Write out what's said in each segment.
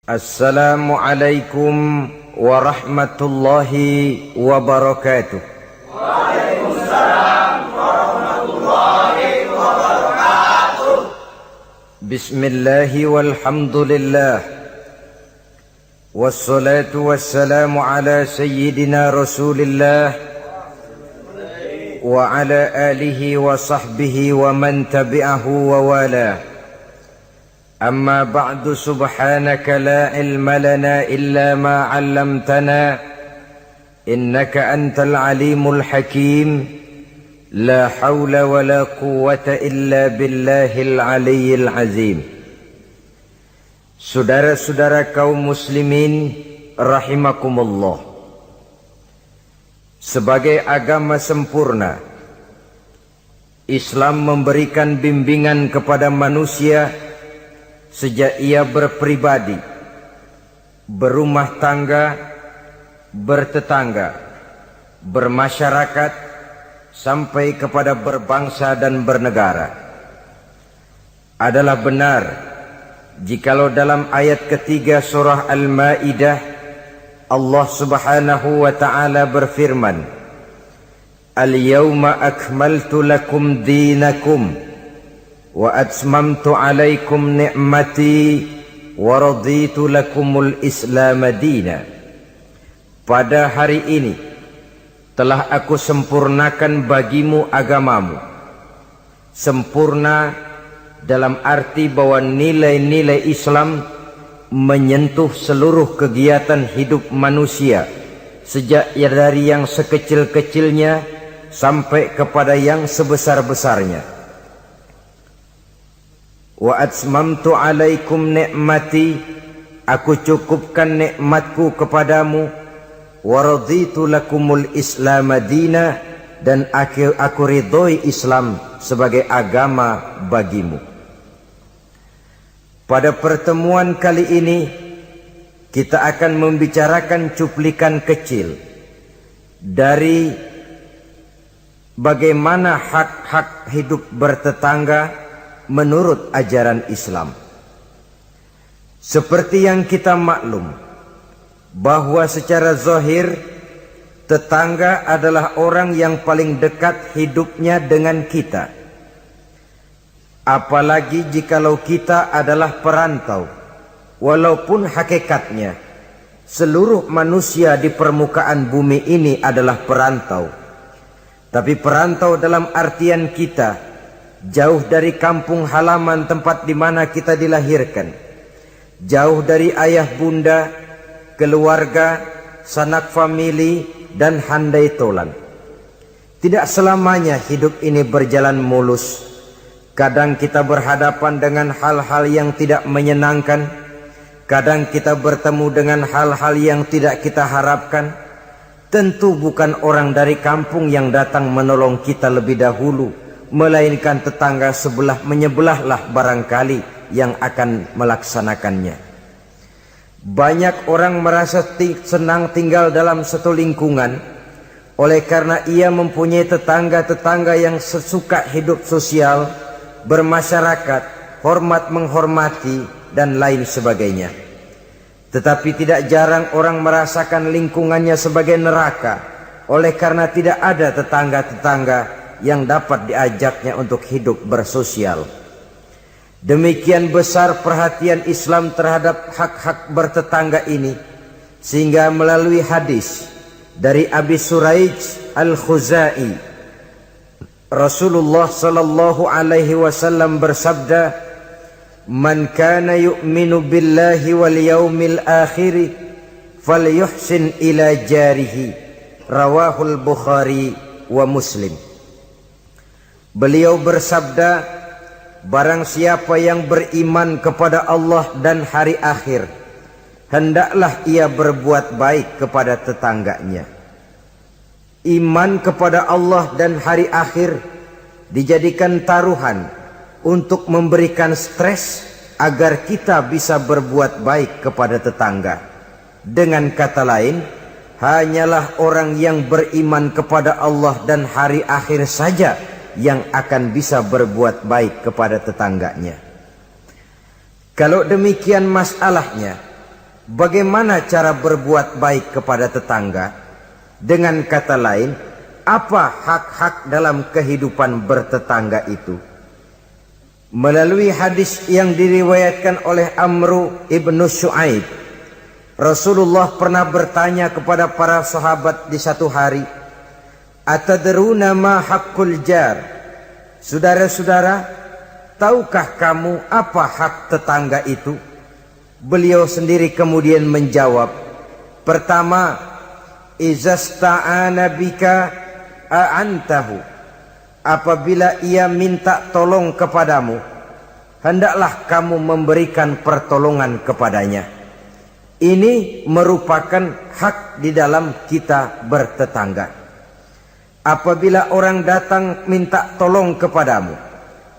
Assalamualaikum warahmatullahi wabarakatuh. Waalaikumsalam warahmatullahi wabarakatuh. Bismillahi walhamdulillah. Wassalatu wassalamu ala sayyidina Rasulillah wa ala alihi wa sahbihi wa man tabi'ahu wa wala. Amma ba'du, subhanaka la ilma lana illa ma 'allamtana innaka antal alimul hakim. La hawla wa la quwwata illa billahil aliyyil azim. Saudara-saudara kaum muslimin rahimakumullah. Sebagai agama sempurna, Islam memberikan bimbingan kepada manusia sejak ia berpribadi, berumah tangga, bertetangga, bermasyarakat, sampai kepada berbangsa dan bernegara. Adalah benar jikalau dalam ayat ketiga surah Al-Maidah Allah subhanahu wa ta'ala berfirman, Al-yawma akmaltu lakum dinakum wa atmamtu alaikum ni'mati wa raditu lakumul islam dina. Pada hari ini telah aku sempurnakan bagimu agamamu. Sempurna dalam arti bahwa nilai-nilai Islam menyentuh seluruh kegiatan hidup manusia, sejak dari yang sekecil-kecilnya sampai kepada yang sebesar-besarnya. Wa atmamtu alaikum ni'mati, aku cukupkan nikmatku kepadamu. Wa raditu lakumul islam dina, dan aku ridhoi Islam sebagai agama bagimu. Pada pertemuan kali ini kita akan membicarakan cuplikan kecil dari bagaimana hak-hak hidup bertetangga menurut ajaran Islam. Seperti yang kita maklum bahwa secara zahir tetangga adalah orang yang paling dekat hidupnya dengan kita. Apalagi jikalau kita adalah perantau. Walaupun hakikatnya seluruh manusia di permukaan bumi ini adalah perantau, tapi perantau dalam artian kita jauh dari kampung halaman tempat di mana kita dilahirkan, jauh dari ayah bunda, keluarga, sanak famili, dan handai tolan. Tidak selamanya hidup ini berjalan mulus. Kadang kita berhadapan dengan hal-hal yang tidak menyenangkan. Kadang kita bertemu dengan hal-hal yang tidak kita harapkan. Tentu bukan orang dari kampung yang datang menolong kita lebih dahulu, melainkan tetangga sebelah menyebelahlah barangkali yang akan melaksanakannya. Banyak orang merasa senang tinggal dalam satu lingkungan oleh karena ia mempunyai tetangga-tetangga yang sesuka hidup sosial, bermasyarakat, hormat menghormati, dan lain sebagainya. Tetapi tidak jarang orang merasakan lingkungannya sebagai neraka oleh karena tidak ada tetangga-tetangga yang dapat diajaknya untuk hidup bersosial. Demikian besar perhatian Islam terhadap hak-hak bertetangga ini, sehingga melalui hadis dari Abi Suraij Al-Khuzai, Rasulullah sallallahu alaihi wasallam bersabda, "Man kana yu'minu billahi wal yaumil akhir falyuhsin ila jarihi." Rawahul Bukhari wa Muslim. Beliau bersabda, barang siapa yang beriman kepada Allah dan hari akhir, hendaklah ia berbuat baik kepada tetangganya. Iman kepada Allah dan hari akhir dijadikan taruhan untuk memberikan stres agar kita bisa berbuat baik kepada tetangga. Dengan kata lain, hanyalah orang yang beriman kepada Allah dan hari akhir saja yang akan bisa berbuat baik kepada tetangganya. Kalau demikian masalahnya, bagaimana cara berbuat baik kepada tetangga? Dengan kata lain, apa hak-hak dalam kehidupan bertetangga itu? Melalui hadis yang diriwayatkan oleh Amru ibnu Shu'aib, Rasulullah pernah bertanya kepada para sahabat di satu hari, "Atadruna ma haqqul jar?" Saudara-saudara, tahukah kamu apa hak tetangga itu? Beliau sendiri kemudian menjawab, pertama, izasta'ana bika a'antahu. Apabila ia minta tolong kepadamu, hendaklah kamu memberikan pertolongan kepadanya. Ini merupakan hak di dalam kita bertetangga. Apabila orang datang minta tolong kepadamu,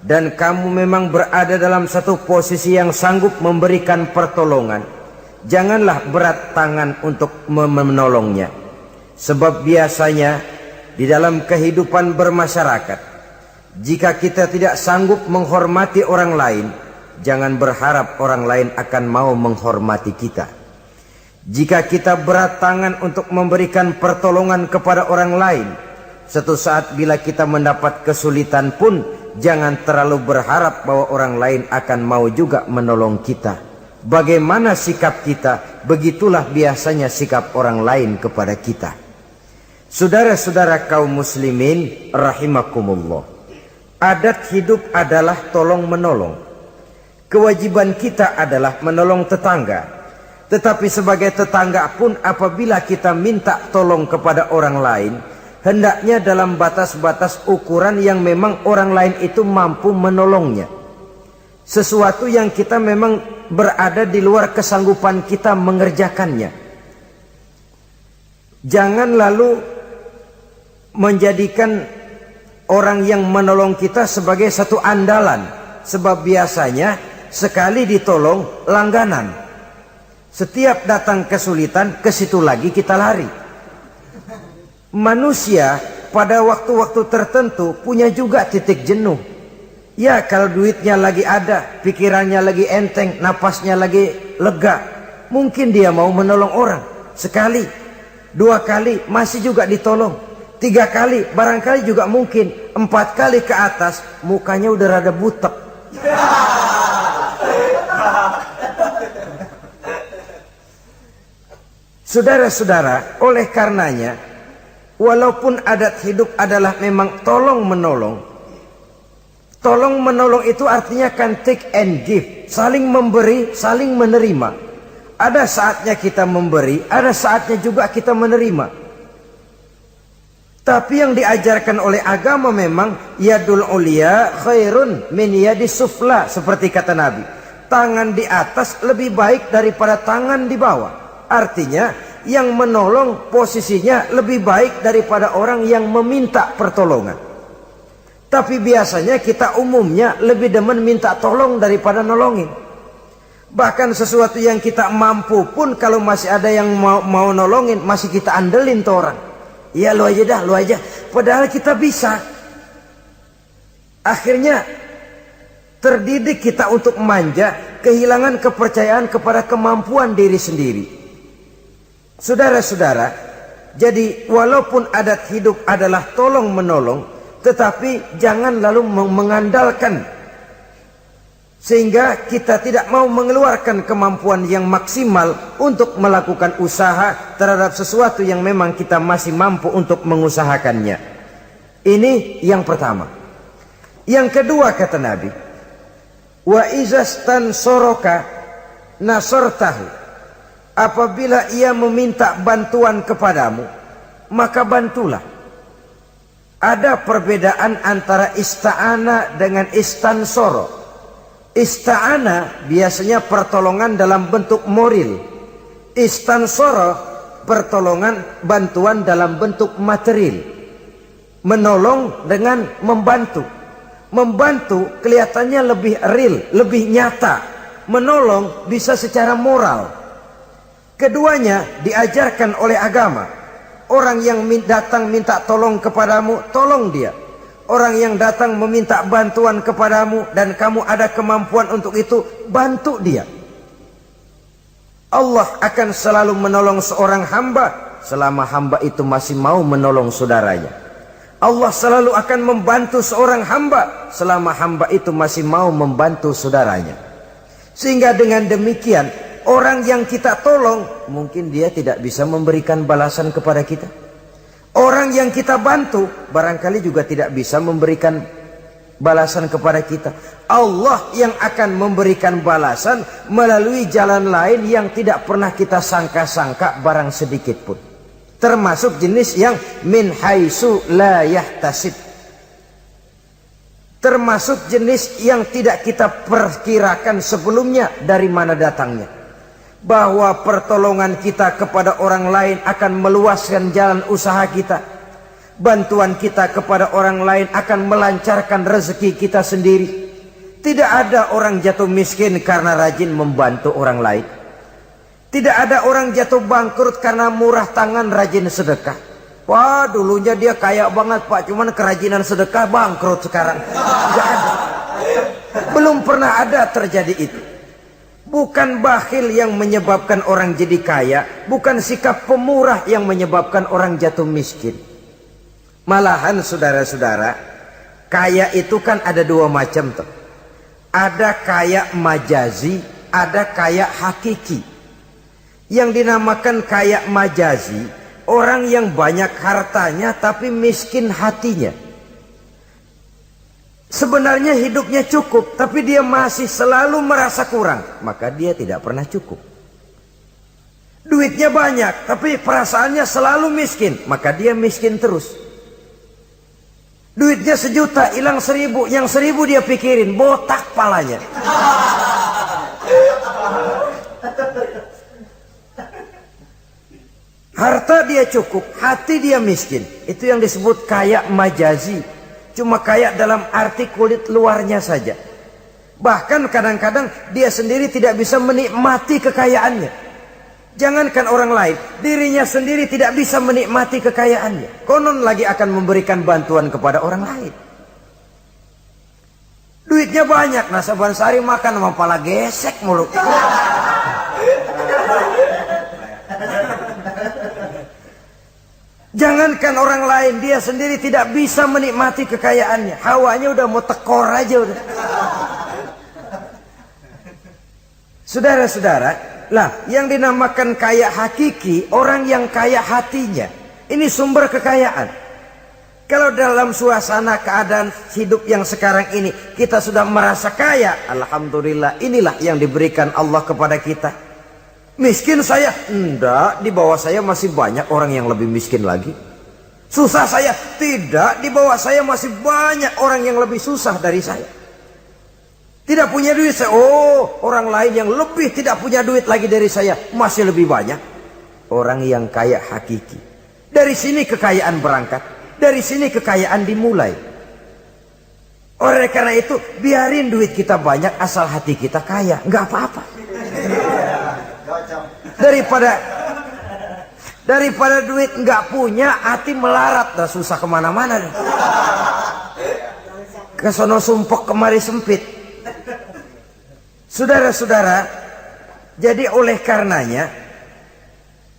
dan kamu memang berada dalam satu posisi yang sanggup memberikan pertolongan, janganlah berat tangan untuk menolongnya. Sebab biasanya di dalam kehidupan bermasyarakat, jika kita tidak sanggup menghormati orang lain, jangan berharap orang lain akan mau menghormati kita. Jika kita berat tangan untuk memberikan pertolongan kepada orang lain, suatu saat bila kita mendapat kesulitan pun, jangan terlalu berharap bahwa orang lain akan mau juga menolong kita. Bagaimana sikap kita, begitulah biasanya sikap orang lain kepada kita. Saudara-saudara kaum muslimin rahimakumullah, adat hidup adalah tolong menolong. Kewajiban kita adalah menolong tetangga. Tetapi sebagai tetangga pun, apabila kita minta tolong kepada orang lain, hendaknya dalam batas-batas ukuran yang memang orang lain itu mampu menolongnya. Sesuatu yang kita memang berada di luar kesanggupan kita mengerjakannya. Jangan lalu menjadikan orang yang menolong kita sebagai satu andalan. Sebab biasanya sekali ditolong langganan. Setiap datang kesulitan, ke situ lagi kita lari. Manusia pada waktu-waktu tertentu punya juga titik jenuh. Ya, kalau duitnya lagi ada, pikirannya lagi enteng, napasnya lagi lega, mungkin dia mau menolong orang. Sekali, dua kali masih juga ditolong, 3 kali barangkali juga mungkin, 4 kali ke atas mukanya udah rada butek. Saudara-saudara, oleh karenanya, walaupun adat hidup adalah memang tolong menolong, tolong menolong itu artinya kan take and give, saling memberi, saling menerima. Ada saatnya kita memberi, ada saatnya juga kita menerima. Tapi yang diajarkan oleh agama memang yadul ulia khairun min yadis sufla, seperti kata Nabi. Tangan di atas lebih baik daripada tangan di bawah. Artinya yang menolong posisinya lebih baik daripada orang yang meminta pertolongan. Tapi biasanya kita umumnya lebih demen minta tolong daripada nolongin. Bahkan sesuatu yang kita mampu pun, kalau masih ada yang mau nolongin, masih kita andelin tuh orang. Ya lu aja dah, lu aja. Padahal kita bisa. Akhirnya terdidik kita untuk manja, kehilangan kepercayaan kepada kemampuan diri sendiri. Saudara-saudara, jadi walaupun adat hidup adalah tolong menolong, tetapi jangan lalu mengandalkan sehingga kita tidak mau mengeluarkan kemampuan yang maksimal untuk melakukan usaha terhadap sesuatu yang memang kita masih mampu untuk mengusahakannya. Ini yang pertama. Yang kedua kata Nabi, wa izastan soroka nasortahu. Apabila ia meminta bantuan kepadamu, maka bantulah. Ada perbedaan antara ista'ana dengan istansoro. Ista'ana biasanya pertolongan dalam bentuk moral. Istansoro pertolongan, bantuan dalam bentuk material. Menolong dengan membantu. Membantu kelihatannya lebih real, lebih nyata. Menolong bisa secara moral. Keduanya diajarkan oleh agama. Orang yang datang minta tolong kepadamu, tolong dia. Orang yang datang meminta bantuan kepadamu dan kamu ada kemampuan untuk itu, bantu dia. Allah akan selalu menolong seorang hamba selama hamba itu masih mau menolong saudaranya. Allah selalu akan membantu seorang hamba selama hamba itu masih mau membantu saudaranya. Sehingga dengan demikian, orang yang kita tolong mungkin dia tidak bisa memberikan balasan kepada kita. Orang yang kita bantu barangkali juga tidak bisa memberikan balasan kepada kita. Allah yang akan memberikan balasan melalui jalan lain yang tidak pernah kita sangka-sangka barang sedikit pun. Termasuk jenis yang min haitsu la yahtasib. Termasuk jenis yang tidak kita perkirakan sebelumnya dari mana datangnya. Bahwa pertolongan kita kepada orang lain akan meluaskan jalan usaha kita. Bantuan kita kepada orang lain akan melancarkan rezeki kita sendiri. Tidak ada orang jatuh miskin karena rajin membantu orang lain. Tidak ada orang jatuh bangkrut karena murah tangan rajin sedekah. Wah, dulunya dia kaya banget Pak, cuman kerajinan sedekah bangkrut sekarang. Tidak ada. Belum pernah ada terjadi itu. Bukan bakhil yang menyebabkan orang jadi kaya, bukan sikap pemurah yang menyebabkan orang jatuh miskin. Malahan saudara-saudara, kaya itu kan ada dua macam tuh. Ada kaya majazi, ada kaya hakiki. Yang dinamakan kaya majazi, orang yang banyak hartanya tapi miskin hatinya. Sebenarnya hidupnya cukup, tapi dia masih selalu merasa kurang, maka dia tidak pernah cukup. Duitnya banyak, tapi perasaannya selalu miskin, maka dia miskin terus. Duitnya 1 juta, hilang 1.000, yang 1.000 dia pikirin, botak palanya. Harta dia cukup, hati dia miskin. Itu yang disebut kaya majazi. Cuma kaya dalam arti kulit luarnya saja. Bahkan kadang-kadang dia sendiri tidak bisa menikmati kekayaannya. Jangankan orang lain, dirinya sendiri tidak bisa menikmati kekayaannya. Konon lagi akan memberikan bantuan kepada orang lain. Duitnya banyak, nah saban sehari makan sama pala gesek mulu. Jangankan orang lain, dia sendiri tidak bisa menikmati kekayaannya. Hawanya udah mau tekor aja udah. Saudara-saudara, lah yang dinamakan kaya hakiki, orang yang kaya hatinya. Ini sumber kekayaan. Kalau dalam suasana keadaan hidup yang sekarang ini kita sudah merasa kaya, alhamdulillah, inilah yang diberikan Allah kepada kita. Miskin saya? Enggak, di bawah saya masih banyak orang yang lebih miskin lagi. Susah saya? Tidak, di bawah saya masih banyak orang yang lebih susah dari saya. Tidak punya duit saya, oh orang lain yang lebih tidak punya duit lagi dari saya masih lebih banyak. Orang yang kaya hakiki. Dari sini kekayaan berangkat, dari sini kekayaan dimulai. Oleh karena itu biarin duit kita banyak asal hati kita kaya, nggak apa-apa. Daripada duit nggak punya, hati melarat, dah susah kemana-mana. Kesono sumpek kemari sempit. Saudara-saudara, jadi oleh karenanya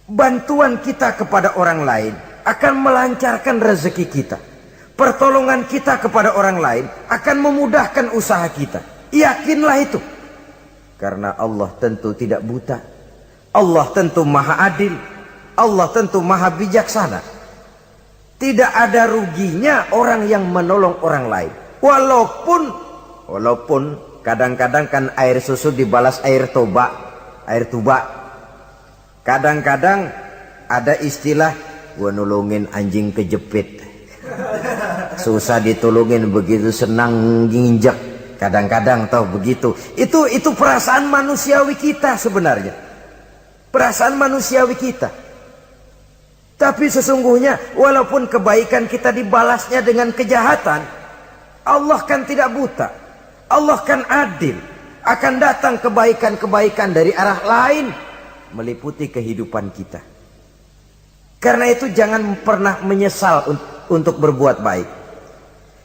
bantuan kita kepada orang lain akan melancarkan rezeki kita. Pertolongan kita kepada orang lain akan memudahkan usaha kita. Yakinlah itu. Karena Allah tentu tidak buta. Allah tentu maha adil. Allah tentu maha bijaksana. Tidak ada ruginya orang yang menolong orang lain. Walaupun kadang-kadang kan air susu dibalas air tuba. Kadang-kadang ada istilah, gua nolongin anjing kejepit. Susah ditolongin, begitu senang nginjek. Kadang-kadang tahu begitu. Itu perasaan manusiawi kita sebenarnya. Perasaan manusiawi kita. Tapi sesungguhnya walaupun kebaikan kita dibalasnya dengan kejahatan, Allah kan tidak buta. Allah kan adil. Akan datang kebaikan-kebaikan dari arah lain meliputi kehidupan kita. Karena itu jangan pernah menyesal untuk berbuat baik.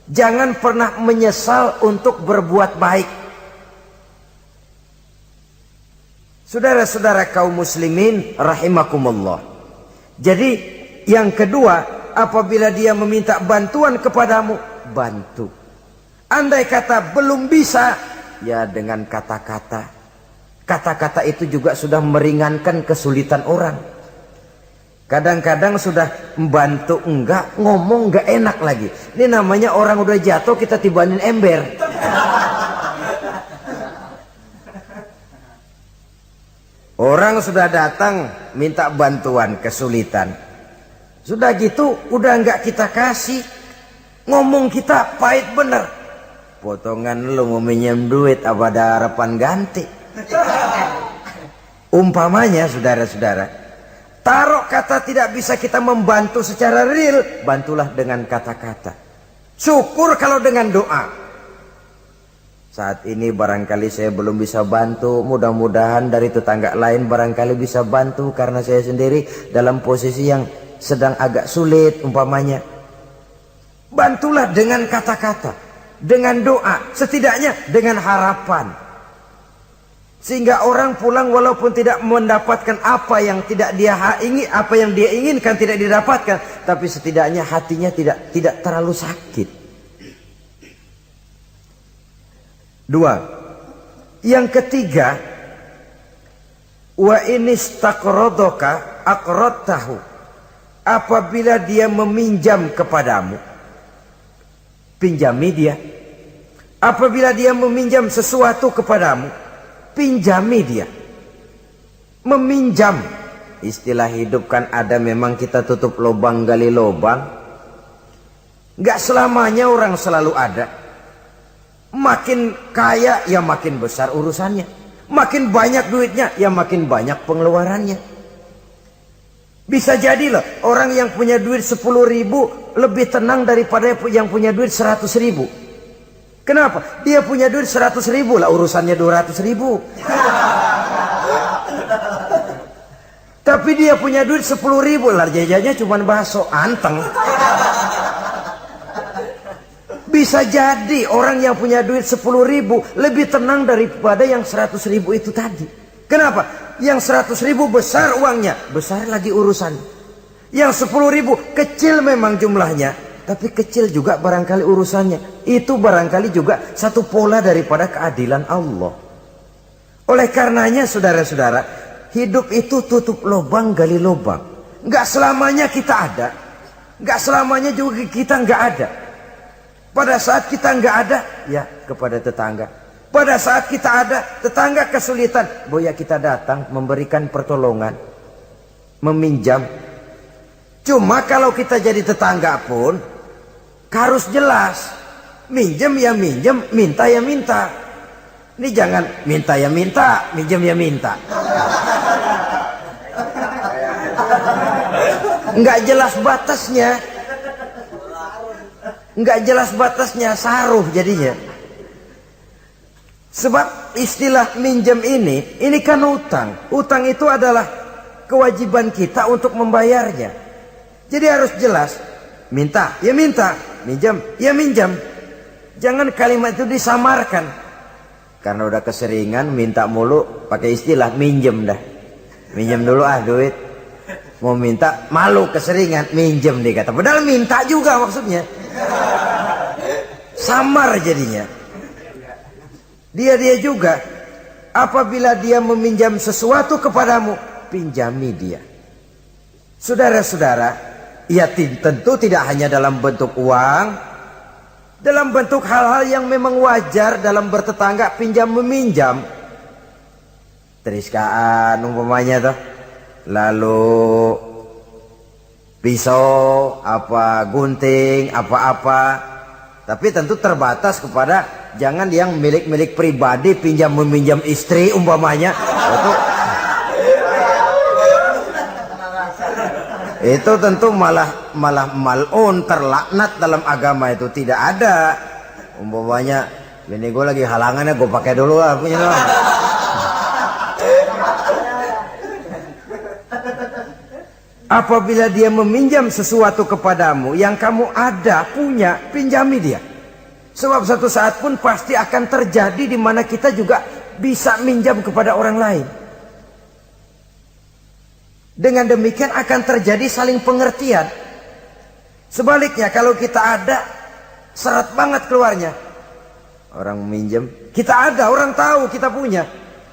Jangan pernah menyesal untuk berbuat baik. Saudara-saudara kaum muslimin rahimakumullah. Jadi yang kedua, apabila dia meminta bantuan kepadamu, bantu. Andai kata belum bisa, ya dengan kata-kata. Kata-kata itu juga sudah meringankan kesulitan orang. Kadang-kadang sudah membantu enggak, ngomong enggak enak lagi. Ini namanya orang udah jatuh kita tibanin ember. Orang sudah datang minta bantuan, kesulitan. Sudah gitu udah enggak kita kasih. Ngomong kita pahit bener. Potongan lu mau minjem duit apa ada harapan ganti? Umpamanya saudara-saudara, taruh kata tidak bisa kita membantu secara real, bantulah dengan kata-kata. Syukur kalau dengan doa. Saat ini barangkali saya belum bisa bantu, mudah-mudahan dari tetangga lain barangkali bisa bantu karena saya sendiri dalam posisi yang sedang agak sulit umpamanya. Bantulah dengan kata-kata, dengan doa, setidaknya dengan harapan. Sehingga orang pulang walaupun tidak mendapatkan apa yang tidak dia ingin, apa yang dia inginkan tidak didapatkan, tapi setidaknya hatinya tidak terlalu sakit. Dua, yang ketiga, wa inistaqradoka aqradtahu, apabila dia meminjam kepadamu, pinjami dia. Apabila dia meminjam sesuatu kepadamu, pinjami dia. Meminjam, istilah hidup kan ada, memang kita tutup lubang gali lubang. Gak selamanya orang selalu ada. Makin kaya ya makin besar urusannya, makin banyak duitnya ya makin banyak pengeluarannya. Bisa jadi loh orang yang punya duit 10.000 lebih tenang daripada yang punya duit 100.000. Kenapa? Dia punya duit 100.000 lah urusannya 200.000. Tapi dia punya duit 10.000 lah jajannya cuma bakso anteng. Bisa jadi orang yang punya duit 10.000 lebih tenang daripada yang 100.000 itu tadi. Kenapa? Yang 100.000 besar uangnya, besar lagi urusan. Yang 10.000 kecil memang jumlahnya, tapi kecil juga barangkali urusannya. Itu barangkali juga satu pola daripada keadilan Allah. Oleh karenanya saudara-saudara, hidup itu tutup lubang gali lubang. Enggak selamanya kita ada, enggak selamanya juga kita enggak ada. Pada saat kita enggak ada, ya kepada tetangga. Pada saat kita ada, tetangga kesulitan, boya kita datang memberikan pertolongan, meminjam. Cuma kalau kita jadi tetangga pun harus jelas, minjem ya minjem, minta ya minta. Ini jangan minta ya minta, minjem ya minta. Enggak jelas batasnya. Enggak jelas batasnya, saruh jadinya. Sebab istilah minjem ini kan utang. Utang itu adalah kewajiban kita untuk membayarnya. Jadi harus jelas. Minta, ya minta. Minjam, ya minjam. Jangan kalimat itu disamarkan. Karena udah keseringan minta mulu, pakai istilah minjem dah. Minjem dulu duit. Mau minta, malu keseringan, minjem dikata. Padahal minta juga maksudnya. Samar jadinya. Dia juga, apabila dia meminjam sesuatu kepadamu, pinjami dia. Saudara-saudara, ya tentu tidak hanya dalam bentuk uang, dalam bentuk hal-hal yang memang wajar dalam bertetangga, pinjam meminjam. Teriskaan umpamanya tuh, lalu pisau, apa gunting, apa-apa. Tapi tentu terbatas kepada jangan yang milik-milik pribadi pinjam meminjam istri umpamanya. Itu tentu malah mal'un, terlaknat dalam agama itu tidak ada. Umpamanya ini gue lagi halangannya gue pakai dulu lah punya doang. Apabila dia meminjam sesuatu kepadamu yang kamu ada, punya, pinjami dia. Sebab satu saat pun pasti akan terjadi di mana kita juga bisa minjam kepada orang lain. Dengan demikian akan terjadi saling pengertian. Sebaliknya kalau kita ada, seret banget keluarnya. Orang minjem, kita ada, orang tahu kita punya,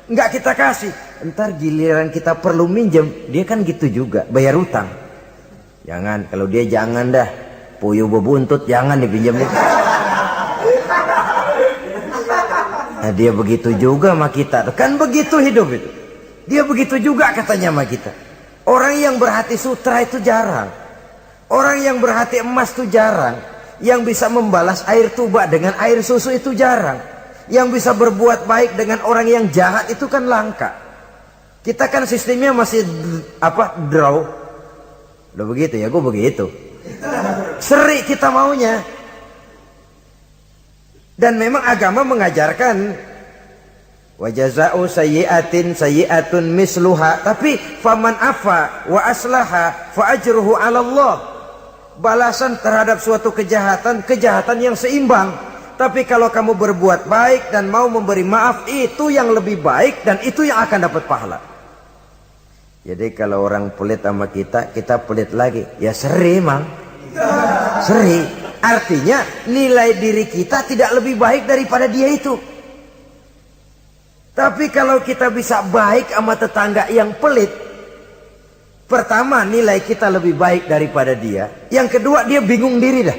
nggak kita kasih. Entar giliran kita perlu minjem, dia kan gitu juga, bayar utang. Jangan, kalau dia jangan dah, puyuh bebuntut jangan dipinjemin. Nah dia begitu juga sama kita, kan begitu hidup itu. Dia begitu juga katanya sama kita. Orang yang berhati sutra itu jarang. Orang yang berhati emas itu jarang. Yang bisa membalas air tuba dengan air susu itu jarang. Yang bisa berbuat baik dengan orang yang jahat itu kan langka. Kita kan sistemnya masih draw. Udah begitu ya, gue begitu. Seri kita maunya. Dan memang agama mengajarkan wa jazaa'u sayyi'atin sayyi'atun misluha, tapi faman afa wa aslaha fa ajruhu 'ala Allah. Balasan terhadap suatu kejahatan, kejahatan yang seimbang. Tapi kalau kamu berbuat baik dan mau memberi maaf, itu yang lebih baik dan itu yang akan dapat pahala. Jadi kalau orang pelit sama kita, kita pelit lagi, ya seri mang. Seri, artinya nilai diri kita tidak lebih baik daripada dia itu. Tapi kalau kita bisa baik sama tetangga yang pelit, pertama nilai kita lebih baik daripada dia. Yang kedua dia bingung diri dah.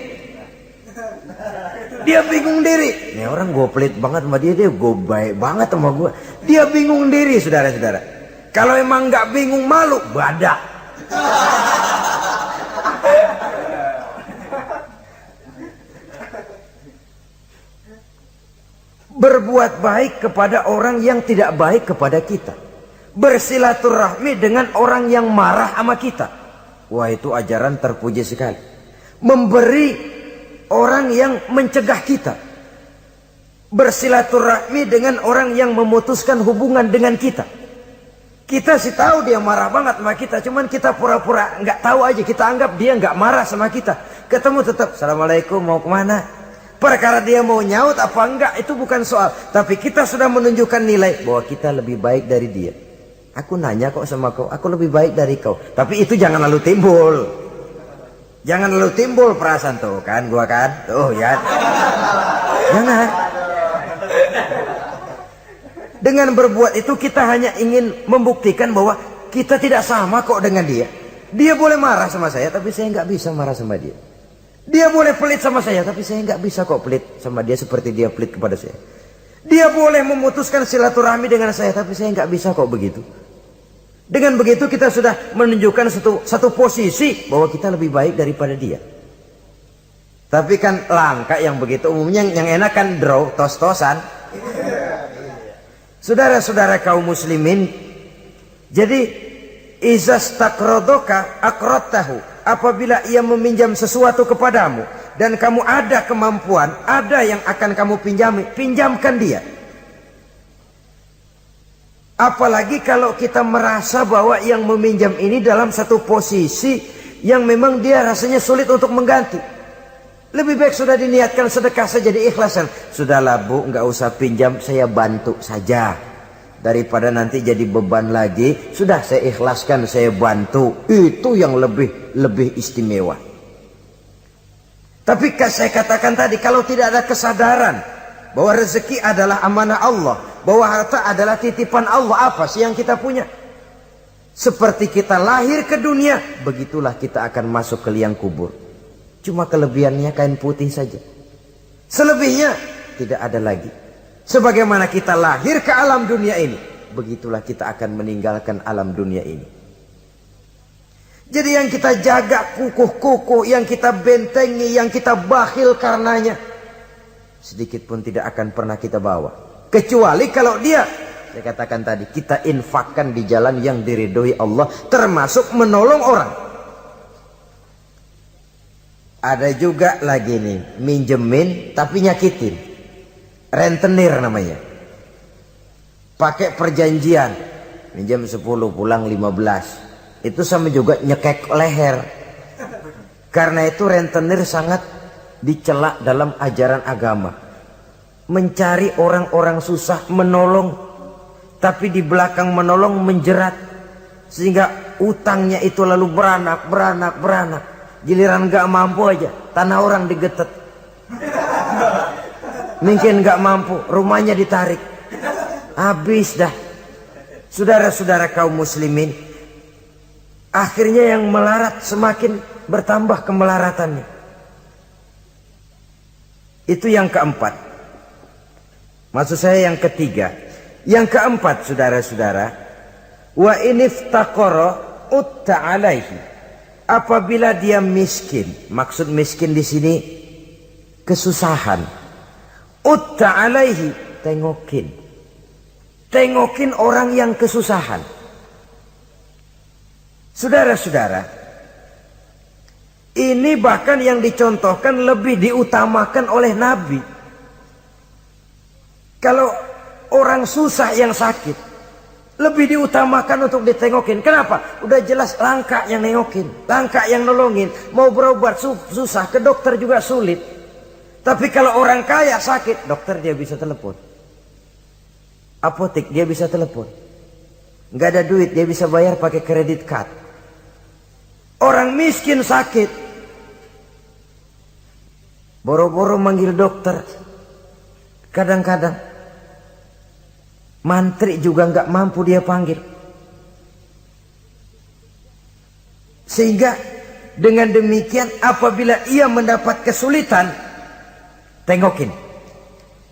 Dia bingung diri. Ini orang gue pelit banget sama dia, dia gue baik banget sama gue. Dia bingung diri saudara-saudara. Kalau emang nggak bingung malu, badak. Berbuat baik kepada orang yang tidak baik kepada kita. Bersilaturahmi dengan orang yang marah sama kita. Wah itu ajaran terpuji sekali. Memberi orang yang mencegah kita. Bersilaturahmi dengan orang yang memutuskan hubungan dengan kita. Kita sih tahu dia marah banget sama kita, cuman kita pura-pura nggak tahu aja, kita anggap dia nggak marah sama kita. Ketemu tetap, assalamualaikum, mau kemana? Perkara dia mau nyaut apa enggak itu bukan soal, tapi kita sudah menunjukkan nilai bahwa kita lebih baik dari dia. Aku nanya kok sama kau, aku lebih baik dari kau. Tapi itu jangan lalu timbul. Jangan lalu timbul perasaan tuh kan, gua kan, tuh ya. Jangan. Dengan berbuat itu kita hanya ingin membuktikan bahwa kita tidak sama kok dengan dia. Dia boleh marah sama saya, tapi saya nggak bisa marah sama dia. Dia boleh pelit sama saya, tapi saya nggak bisa kok pelit sama dia seperti dia pelit kepada saya. Dia boleh memutuskan silaturahmi dengan saya, tapi saya nggak bisa kok begitu. Dengan begitu kita sudah menunjukkan satu posisi bahwa kita lebih baik daripada dia. Tapi kan langka yang begitu, umumnya yang enak kan draw, tos-tosan. Saudara-saudara kaum muslimin, jadi izas takrodoka akrotahu, apabila ia meminjam sesuatu kepadamu dan kamu ada kemampuan, ada yang akan kamu pinjami, pinjamkan dia. Apalagi kalau kita merasa bahwa yang meminjam ini dalam satu posisi yang memang dia rasanya sulit untuk mengganti. Lebih baik sudah diniatkan sedekah saja, diikhlasan. Sudahlah bu, nggak usah pinjam, saya bantu saja. Daripada nanti jadi beban lagi, sudah saya ikhlaskan, saya bantu. Itu yang lebih istimewa. Tapi saya katakan tadi, kalau tidak ada kesadaran bahwa rezeki adalah amanah Allah, bahwa harta adalah titipan Allah, apa sih yang kita punya? Seperti kita lahir ke dunia, begitulah kita akan masuk ke liang kubur. Cuma kelebihannya kain putih saja. Selebihnya tidak ada lagi. Sebagaimana kita lahir ke alam dunia ini, begitulah kita akan meninggalkan alam dunia ini. Jadi yang kita jaga kukuh-kukuh, yang kita bentengi, yang kita bakhil karenanya, sedikit pun tidak akan pernah kita bawa. Kecuali kalau dia, saya katakan tadi, kita infakkan di jalan yang diridhoi Allah, termasuk menolong orang. Ada juga lagi nih, minjemin tapi nyakitin. Rentenir namanya. Pakai perjanjian, minjem 10 pulang 15. Itu sama juga nyekek leher. Karena itu rentenir sangat dicela dalam ajaran agama. Mencari orang-orang susah, menolong, tapi di belakang menolong menjerat. sehingga utangnya itu lalu beranak. Giliran gak mampu aja, tanah orang digetet. Mungkin gak mampu, rumahnya ditarik. Habis dah. Saudara-saudara kaum muslimin, akhirnya yang melarat semakin bertambah kemelaratannya. Itu yang keempat. Maksud saya yang ketiga. Yang keempat, saudara-saudara, wa iniftaqara utta alaihi. Apabila dia miskin, maksud miskin di sini kesusahan. Utta alaihi, tengokin orang yang kesusahan. Saudara-saudara, ini bahkan yang dicontohkan lebih diutamakan oleh Nabi. Kalau orang susah yang sakit, lebih diutamakan untuk ditengokin. Kenapa? Udah jelas langka yang nengokin, langka yang nolongin. Mau berobat susah, ke dokter juga sulit. Tapi kalau orang kaya sakit, dokter dia bisa telepon, apotek dia bisa telepon. Nggak ada duit, dia bisa bayar pakai kredit card. Orang miskin sakit, boro-boro manggil dokter. Kadang-kadang mantri juga nggak mampu dia panggil. Sehingga dengan demikian apabila ia mendapat kesulitan, tengokin.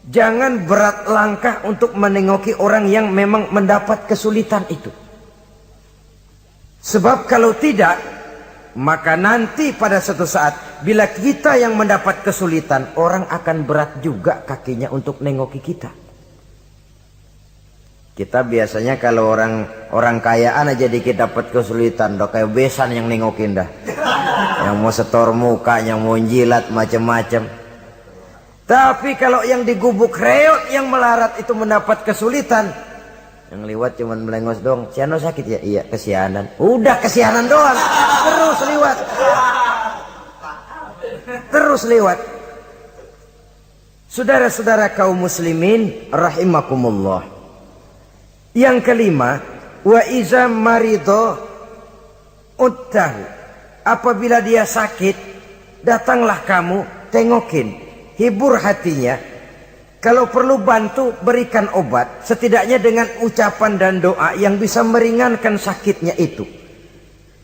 Jangan berat langkah untuk menengoki orang yang memang mendapat kesulitan itu. Sebab kalau tidak, maka nanti pada suatu saat bila kita yang mendapat kesulitan, orang akan berat juga kakinya untuk nengoki kita. Kita biasanya kalau orang kayaan aja dikit dapat kesulitan, dok kayak besan yang nengokin dah. Yang mau setor muka, yang mau jilat macam-macam. Tapi kalau yang digubuk reot yang melarat itu mendapat kesulitan, yang lewat cuman melengos dong. Siano sakit ya? Iya, kesianan. Udah kesianan doang. Terus lewat. Terus lewat. Saudara-saudara kaum muslimin rahimakumullah. Yang kelima, wa iza marido uttahu. Apabila dia sakit, datanglah kamu, tengokin, hibur hatinya. Kalau perlu bantu, berikan obat, setidaknya dengan ucapan dan doa yang bisa meringankan sakitnya itu.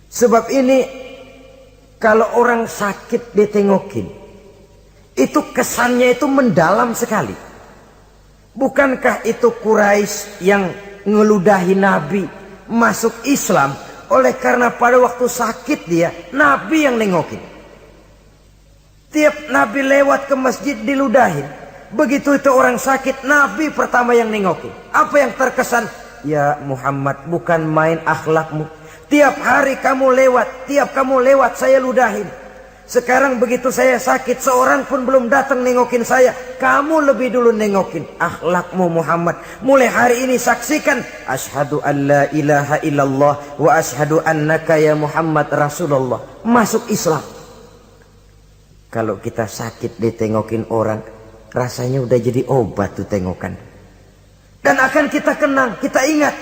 Sebab ini kalau orang sakit ditengokin, itu kesannya itu mendalam sekali. Bukankah itu Quraisy yang ngeludahi Nabi masuk Islam oleh karena pada waktu sakit dia Nabi yang nengokin. Tiap Nabi lewat ke masjid diludahin. Begitu itu orang sakit, Nabi pertama yang nengokin. Apa yang terkesan? Ya Muhammad, bukan main akhlakmu. Tiap hari kamu lewat saya ludahin. Sekarang begitu saya sakit, seorang pun belum datang nengokin saya. Kamu lebih dulu nengokin. Akhlakmu Muhammad. Mulai hari ini saksikan. Asyhadu an la ilaha illallah wa asyhadu annaka ya Muhammad Rasulullah. Masuk Islam. Kalau kita sakit ditengokin orang, rasanya udah jadi obat tuh tengokan. Dan akan kita kenang, kita ingat.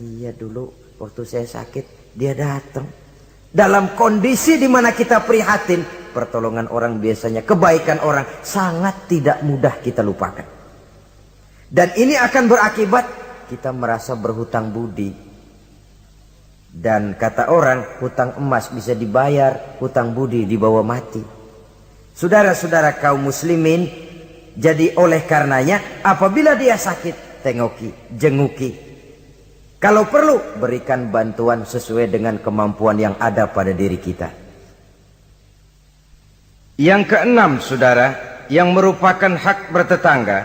Iya dulu waktu saya sakit, dia datang. Dalam kondisi di mana kita prihatin, pertolongan orang biasanya, kebaikan orang sangat tidak mudah kita lupakan. Dan ini akan berakibat kita merasa berhutang budi. Dan kata orang, hutang emas bisa dibayar, hutang budi dibawa mati. Saudara-saudara kaum muslimin, jadi oleh karenanya apabila dia sakit, tengoki, jenguki. Kalau perlu, berikan bantuan sesuai dengan kemampuan yang ada pada diri kita. Yang keenam, saudara, yang merupakan hak bertetangga.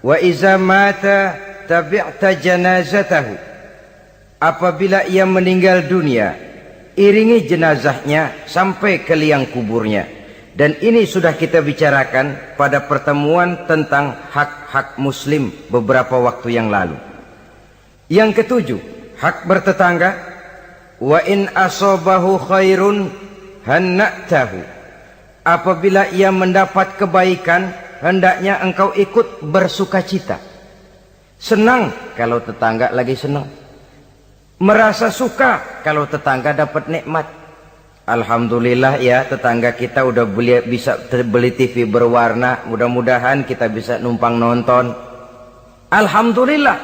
Wa iza mata tabi'ta janazatahu. Apabila ia meninggal dunia, iringi jenazahnya sampai ke liang kuburnya. Dan ini sudah kita bicarakan pada pertemuan tentang hak-hak muslim beberapa waktu yang lalu. Yang ketujuh, hak bertetangga. Wa in asobahu khairun hanna'tahu. Apabila ia mendapat kebaikan, hendaknya engkau ikut bersukacita. Senang kalau tetangga lagi senang. merasa suka kalau tetangga dapat nikmat. Alhamdulillah ya, tetangga kita udah bisa beli TV berwarna, mudah-mudahan kita bisa numpang nonton. Alhamdulillah.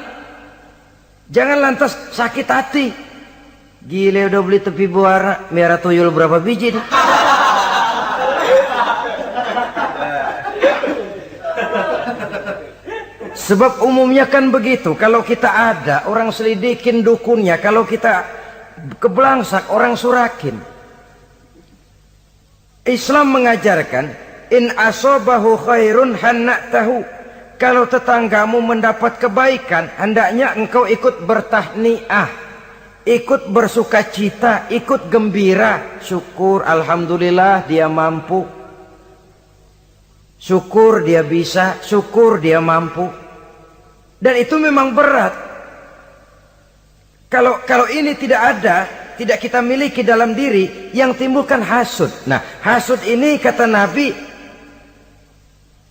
Jangan lantas sakit hati. Gile udah beli TV berwarna, merah tuyul berapa biji nih? Sebab umumnya kan begitu, kalau kita ada, orang selidikin dukunnya, kalau kita kebelangsak, orang surakin. Islam mengajarkan, in asobahu khairun hanna'tahu. Kalau tetanggamu mendapat kebaikan, hendaknya engkau ikut bertahniah, ikut bersukacita, ikut gembira. Syukur, alhamdulillah dia mampu. Syukur dia bisa, syukur dia mampu. Dan itu memang berat. Kalau ini tidak ada, tidak kita miliki dalam diri, yang timbulkan hasud. Nah, hasud ini kata Nabi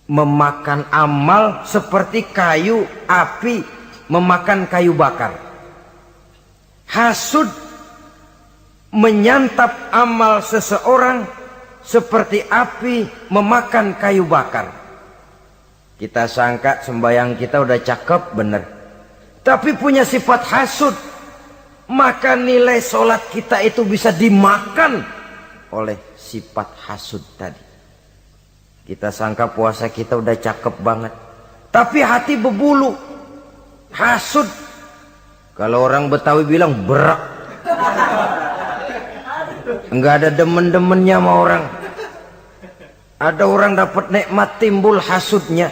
memakan amal seperti kayu api memakan kayu bakar. Hasud menyantap amal seseorang seperti api memakan kayu bakar. Kita sangka sembahyang kita udah cakep bener, tapi punya sifat hasud, maka nilai sholat kita itu bisa dimakan oleh sifat hasud tadi. Kita sangka puasa kita udah cakep banget, tapi hati berbulu, hasud. Kalau orang Betawi bilang berak, enggak ada demen-demennya sama orang. Ada orang dapat nikmat timbul hasudnya.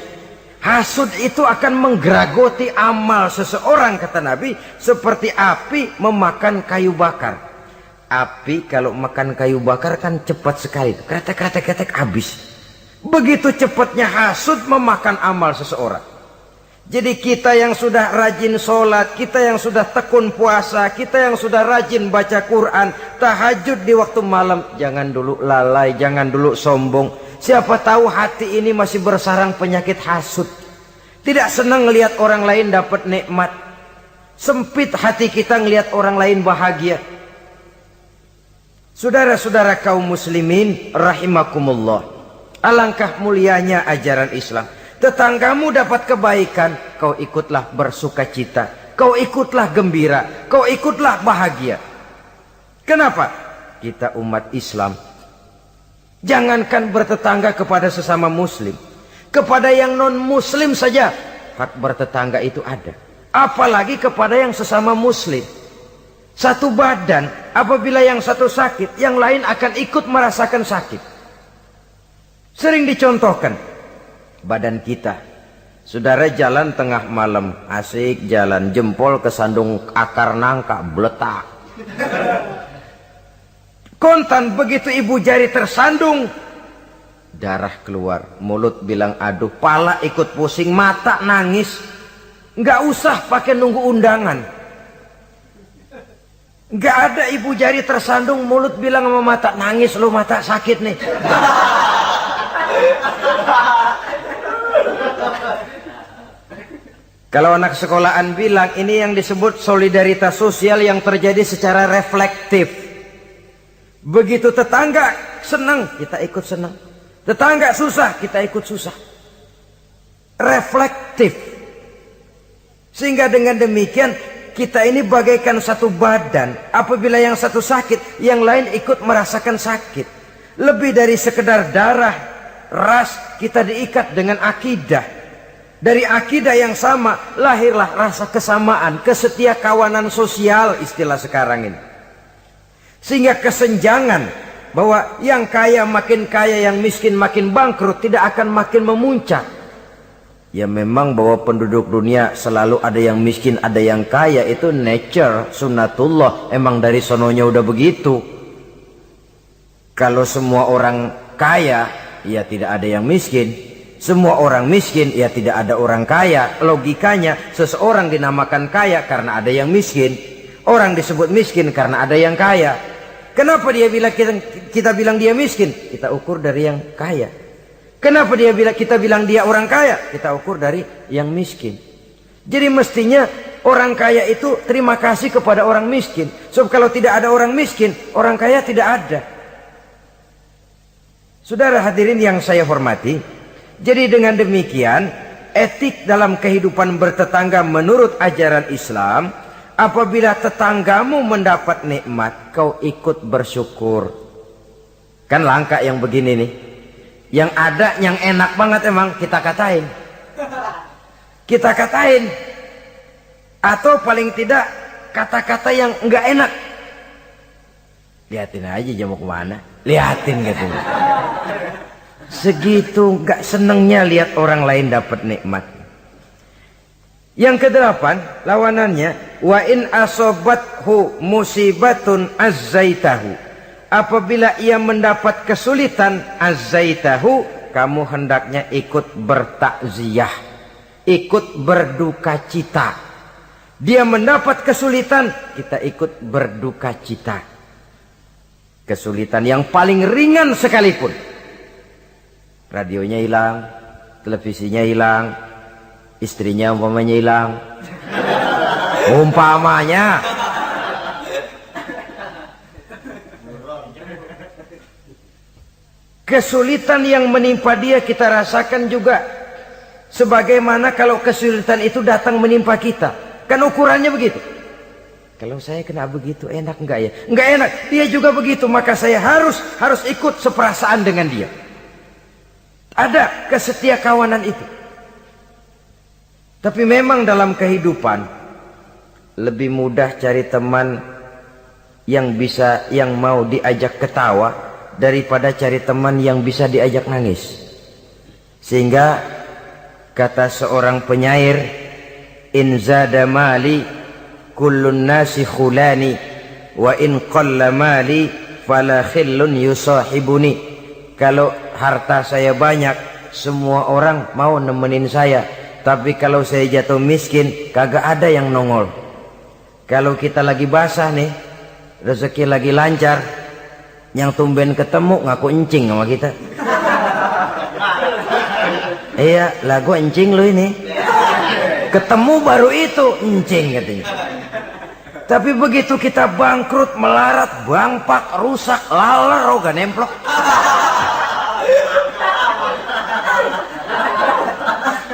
Hasud itu akan menggeragoti amal seseorang, kata Nabi, seperti api memakan kayu bakar. Api kalau makan kayu bakar kan cepat sekali, kretek habis. Begitu cepatnya hasud memakan amal seseorang. Jadi kita yang sudah rajin sholat, kita yang sudah tekun puasa, kita yang sudah rajin baca Quran, tahajud di waktu malam, jangan dulu lalai, jangan dulu sombong. Siapa tahu hati ini masih bersarang penyakit hasud. Tidak senang melihat orang lain dapat nikmat. Sempit hati kita melihat orang lain bahagia. Saudara-saudara kaum muslimin rahimakumullah. Alangkah mulianya ajaran Islam. Tetanggamu dapat kebaikan, kau ikutlah bersukacita, kau ikutlah gembira, kau ikutlah bahagia. Kenapa? Kita umat Islam, jangankan bertetangga kepada sesama muslim, kepada yang non muslim saja hak bertetangga itu ada, apalagi kepada yang sesama muslim. Satu badan, apabila yang satu sakit, yang lain akan ikut merasakan sakit. Sering dicontohkan, badan kita, saudara jalan tengah malam, asik jalan, jempol kesandung akar nangka, beletak. Kontan begitu ibu jari tersandung, darah keluar, mulut bilang aduh, pala ikut pusing, mata nangis. Nggak usah pakai nunggu undangan. Nggak ada ibu jari tersandung, mulut bilang sama mata, nangis lu, mata sakit nih. Kalau anak sekolahan bilang, ini yang disebut solidaritas sosial yang terjadi secara reflektif. Begitu tetangga senang, kita ikut senang. Tetangga susah, kita ikut susah. Reflektif. Sehingga dengan demikian, kita ini bagaikan satu badan. Apabila yang satu sakit, yang lain ikut merasakan sakit. Lebih dari sekedar darah, ras, kita diikat dengan akidah. Dari akidah yang sama, lahirlah rasa kesamaan, kesetiakawanan sosial istilah sekarang ini. Sehingga kesenjangan bahwa yang kaya makin kaya, yang miskin makin bangkrut, tidak akan makin memuncak. Ya memang bahwa penduduk dunia selalu ada yang miskin, ada yang kaya, itu nature, sunnatullah, emang dari sononya udah begitu. Kalau semua orang kaya, ya tidak ada yang miskin. Semua orang miskin, ya tidak ada orang kaya. Logikanya, seseorang dinamakan kaya karena ada yang miskin. Orang disebut miskin karena ada yang kaya. Kenapa dia bilang kita bilang dia miskin? Kita ukur dari yang kaya. Kenapa kita bilang dia orang kaya? Kita ukur dari yang miskin. Jadi mestinya Orang kaya itu terima kasih kepada orang miskin. Sebab kalau tidak ada orang miskin, orang kaya tidak ada. Saudara hadirin yang saya hormati, jadi dengan demikian etik dalam kehidupan bertetangga menurut ajaran Islam, apabila tetanggamu mendapat nikmat, kau ikut bersyukur. Kan langka yang begini nih. Yang ada yang enak banget emang kita katain. Kita katain. Atau paling tidak kata-kata yang enggak enak. Lihatin aja dia mau kemana. Lihatin gitu. Segitu enggak senengnya lihat orang lain dapat nikmat. Yang kedelapan, lawanannya, wa in asobathu musibatun azzaitahu. Apabila ia mendapat kesulitan, azzaitahu, kamu hendaknya ikut bertakziah, ikut berduka cita. Dia mendapat kesulitan, kita ikut berduka cita. Kesulitan yang paling ringan sekalipun. Radionya hilang, televisinya hilang, istrinya umpamanya hilang. Umpamanya. Kesulitan yang menimpa dia kita rasakan juga. Sebagaimana kalau kesulitan itu datang menimpa kita. Kan ukurannya begitu. Kalau saya kena begitu enak enggak ya? Enggak enak. Dia juga begitu, maka saya harus ikut seperasaan dengan dia. Ada kesetiakawanan itu. Tapi memang dalam kehidupan lebih mudah cari teman yang mau diajak ketawa daripada cari teman yang bisa diajak nangis. Sehingga kata seorang penyair, in zada mali kullun nasi khulani wa in qalla mali fala khillun yusahibuni. Kalau harta saya banyak, semua orang mau nemenin saya, tapi kalau saya jatuh miskin, kagak ada yang nongol. Kalau kita lagi basah nih, rezeki lagi lancar, yang tumben ketemu ngaku encing sama kita. Iya, lagu encing lu ini. Ketemu baru itu encing katanya. Tapi begitu kita bangkrut, melarat, bangpak, rusak, laler, gak nemplok.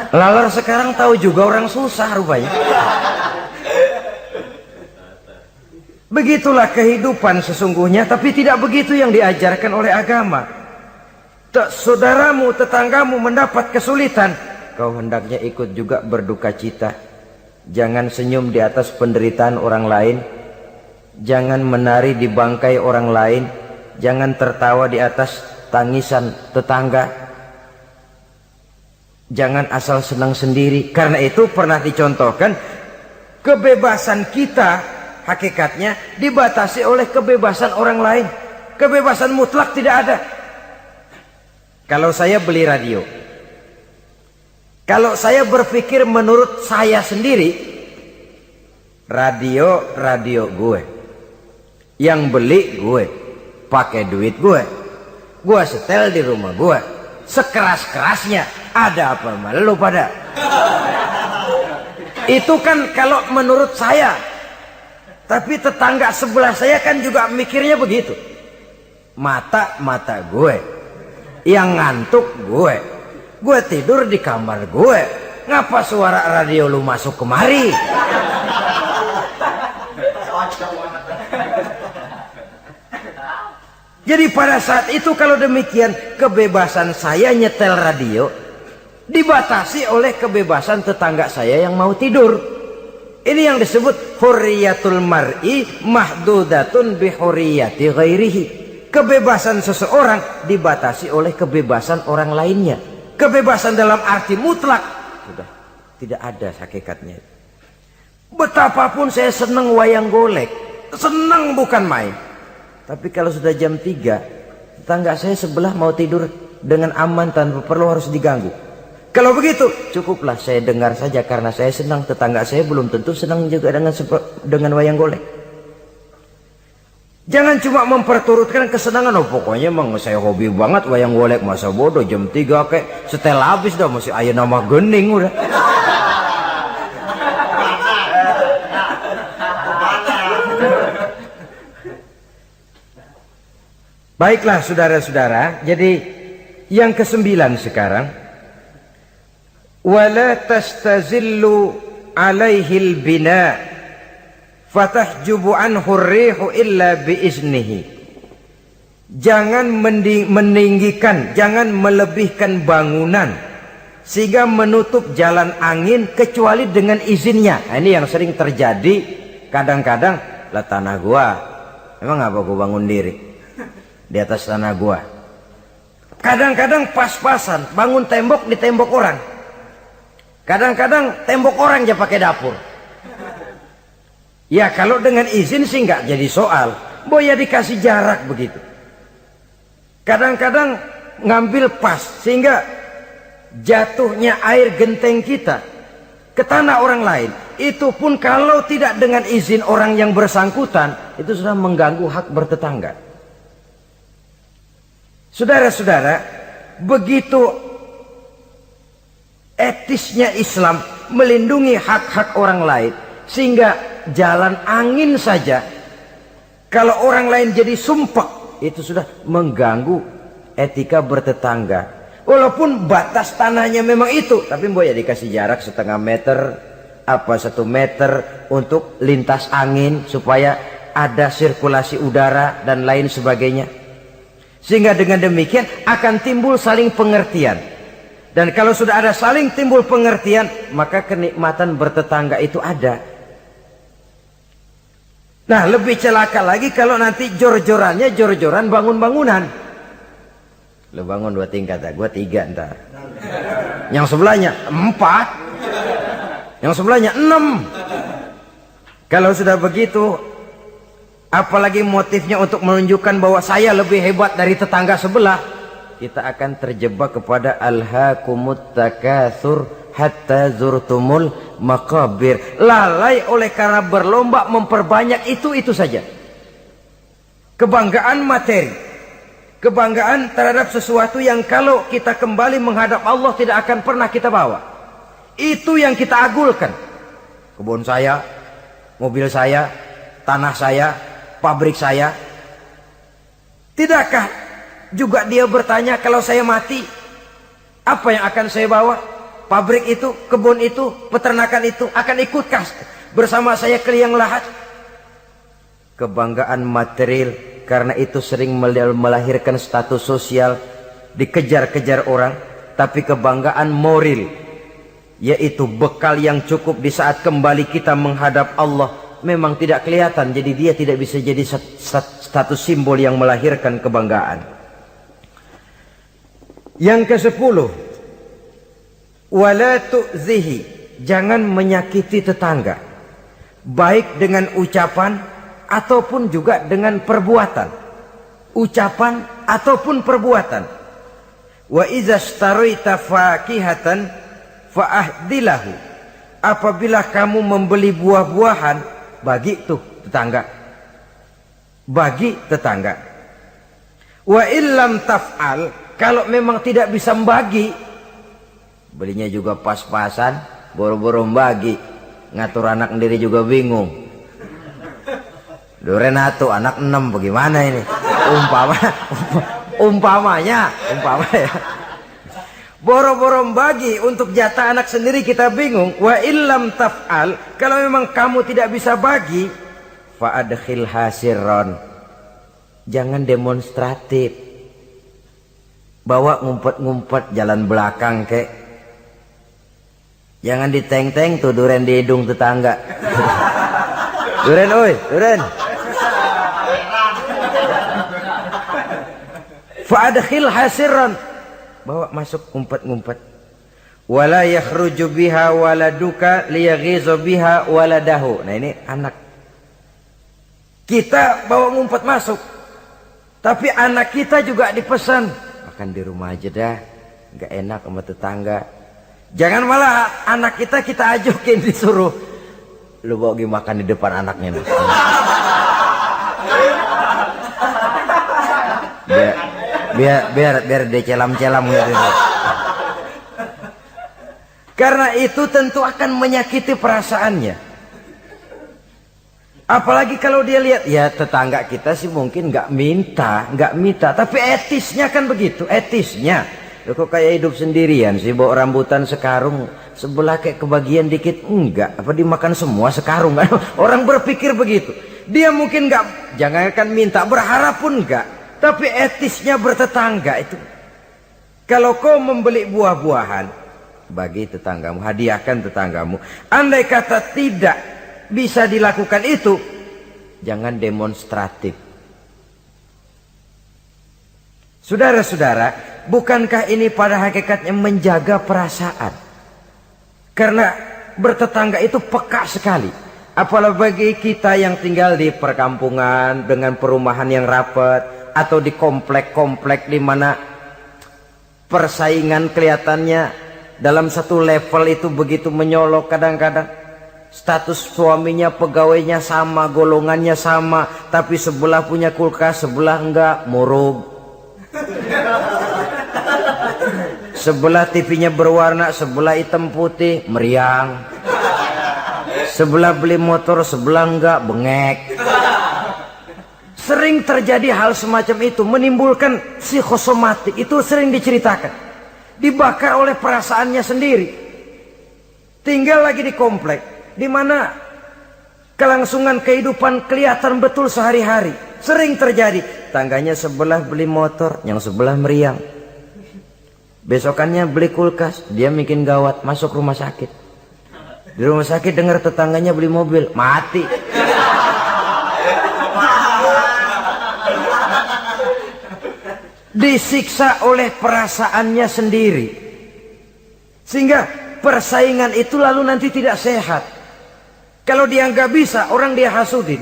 Laler sekarang tahu juga orang susah rupanya. Begitulah kehidupan sesungguhnya, tapi tidak begitu yang diajarkan oleh agama. Saudaramu, tetanggamu mendapat kesulitan, kau hendaknya ikut juga berduka cita. Jangan senyum di atas penderitaan orang lain. Jangan menari di bangkai orang lain. Jangan tertawa di atas tangisan tetangga. Jangan asal senang sendiri. Karena itu pernah dicontohkan, kebebasan kita hakikatnya dibatasi oleh kebebasan orang lain. Kebebasan mutlak tidak ada. Kalau saya beli radio, kalau saya berpikir menurut saya sendiri, radio gue, yang beli gue, pakai duit gue setel di rumah gue, sekeras-kerasnya, ada apa malu pada? Itu kan kalau menurut saya. Tapi tetangga sebelah saya kan juga mikirnya begitu. Mata gue, yang ngantuk gue tidur di kamar gue, ngapa suara radio lu masuk kemari? Jadi pada saat itu kalau demikian, kebebasan saya nyetel radio dibatasi oleh kebebasan tetangga saya yang mau tidur. Ini yang disebut hurriyatul mar'i mahdudatun bihurriyati ghairihi. Kebebasan seseorang dibatasi oleh kebebasan orang lainnya. Kebebasan dalam arti mutlak sudah tidak ada hakikatnya. Betapapun saya senang wayang golek, senang bukan main. Tapi kalau sudah jam 3, tetangga saya sebelah mau tidur dengan aman tanpa perlu harus diganggu. Kalau begitu, cukuplah saya dengar saja karena saya senang. Tetangga saya belum tentu senang juga dengan wayang golek. Jangan cuma memperturutkan kesenangan. Oh pokoknya emang saya hobi banget wayang golek, masa bodoh jam 3 kayak setel habis dah, masih ayo nama gening udah. Baiklah saudara-saudara, jadi yang ke-9 sekarang. Wala tastazillu alaihil bina fatahjubu anhu rihu illa biiznihi. Jangan meninggikan, jangan melebihkan bangunan sehingga menutup jalan angin kecuali dengan izinnya. Nah, ini yang sering terjadi kadang-kadang. Lah tanah gua, emang apa gua bangun diri di atas tanah gua? Kadang-kadang pas-pasan bangun tembok di tembok orang. Kadang-kadang tembok orang aja pakai dapur. Ya kalau dengan izin sih nggak jadi soal. Boya dikasih jarak begitu. Kadang-kadang ngambil pas sehingga jatuhnya air genteng kita ke tanah orang lain. Itu pun kalau tidak dengan izin orang yang bersangkutan, itu sudah mengganggu hak bertetangga. Saudara-saudara, begitu etisnya Islam melindungi hak-hak orang lain, sehingga jalan angin saja kalau orang lain jadi sumpek, itu sudah mengganggu etika bertetangga. Walaupun batas tanahnya memang itu, tapi boleh dikasih jarak setengah meter, apa 1 meter untuk lintas angin supaya ada sirkulasi udara dan lain sebagainya. Sehingga dengan demikian akan timbul saling pengertian. Dan kalau sudah ada saling timbul pengertian, maka kenikmatan bertetangga itu ada. Nah, lebih celaka lagi kalau nanti jor-jorannya jor-joran bangun-bangunan. Lu bangun 2 tingkat, gua 3 ntar. Yang sebelahnya 4, yang sebelahnya 6. Kalau sudah begitu, apalagi motifnya untuk menunjukkan bahwa saya lebih hebat dari tetangga sebelah, kita akan terjebak kepada alhaakumut takatsur hatta zurtumul maqabir. Lalai oleh karena berlomba memperbanyak itu saja. Kebanggaan materi, kebanggaan terhadap sesuatu yang kalau kita kembali menghadap Allah tidak akan pernah kita bawa. Itu yang kita agulkan. Kebun saya, mobil saya, tanah saya, pabrik saya. Tidakkah juga dia bertanya, kalau saya mati, apa yang akan saya bawa? Pabrik itu, kebun itu, peternakan itu akan ikutkah bersama saya ke liang lahat? Kebanggaan material, karena itu sering melahirkan status sosial, dikejar-kejar orang. Tapi kebanggaan moral, yaitu bekal yang cukup di saat kembali kita menghadap Allah, memang tidak kelihatan. Jadi dia tidak bisa jadi status simbol yang melahirkan kebanggaan. Yang ke-10, wala tu'zihi, jangan menyakiti tetangga, baik dengan ucapan ataupun juga dengan perbuatan. Ucapan ataupun perbuatan. Wa idza ishtaraita fakihatan fa'ahdilahu, apabila kamu membeli buah-buahan, bagi tuh tetangga, bagi tetangga. Wa illam taf'al, kalau memang tidak bisa membagi, belinya juga pas-pasan, boro-boro membagi, ngatur anak sendiri juga bingung. Duren 1, anak 6, bagaimana ini? Umpamanya. Boro-boro membagi untuk jatah anak sendiri kita bingung. Wa illam taf'al, kalau memang kamu tidak bisa bagi, fa'adkhil hasirron, jangan demonstratif. Bawa ngumpet-ngumpet jalan belakang kek. Jangan diteng-teng tuh duren di hidung tetangga. Duren oi, duren. Fa'adkhil hasirran, bawa masuk ngumpet-ngumpet. Wala yakhruju biha waladuka liyaghizu biha waladahu. Nah ini anak. Kita bawa ngumpet masuk. Tapi anak kita juga dipesan, makan di rumah aja dah, nggak enak sama tetangga. Jangan malah anak kita ajukin, disuruh lu bawa pergi makan di depan anaknya nih. biar dia celam-celam gitu. Karena itu tentu akan menyakiti perasaannya. Apalagi kalau dia lihat, ya tetangga kita sih mungkin nggak minta, tapi etisnya kan begitu, etisnya. Loh, kok kayak hidup sendirian sih, bawa rambutan sekarung, sebelah kayak kebagian dikit, enggak, apa dimakan semua sekarung kan? Orang berpikir begitu. Dia mungkin nggak, jangankan minta, berharap pun enggak, tapi etisnya bertetangga itu. Kalau kau membeli buah-buahan, bagi tetanggamu, hadiahkan tetanggamu. Andai kata tidak bisa dilakukan itu, jangan demonstratif. Saudara-saudara, bukankah ini pada hakikatnya menjaga perasaan? Karena bertetangga itu peka sekali. Apalagi bagi kita yang tinggal di perkampungan dengan perumahan yang rapat, atau di komplek-komplek di mana persaingan kelihatannya dalam satu level itu begitu menyolok. Kadang-kadang status suaminya, pegawainya sama, golongannya sama, tapi sebelah punya kulkas, sebelah enggak, murug. Sebelah TV-nya berwarna, sebelah hitam putih, meriang. Sebelah beli motor, sebelah enggak, bengek. Sering terjadi hal semacam itu, menimbulkan psikosomatik. Itu sering diceritakan. Dibakar oleh perasaannya sendiri. Tinggal lagi di komplek, di mana kelangsungan kehidupan kelihatan betul sehari-hari. Sering terjadi, tangganya sebelah beli motor, yang sebelah meriang. Besokannya beli kulkas, dia bikin gawat, masuk rumah sakit. Di rumah sakit dengar tetangganya beli mobil, mati. Disiksa oleh perasaannya sendiri. Sehingga persaingan itu lalu nanti tidak sehat. Kalau dia nggak bisa, orang dia hasudin.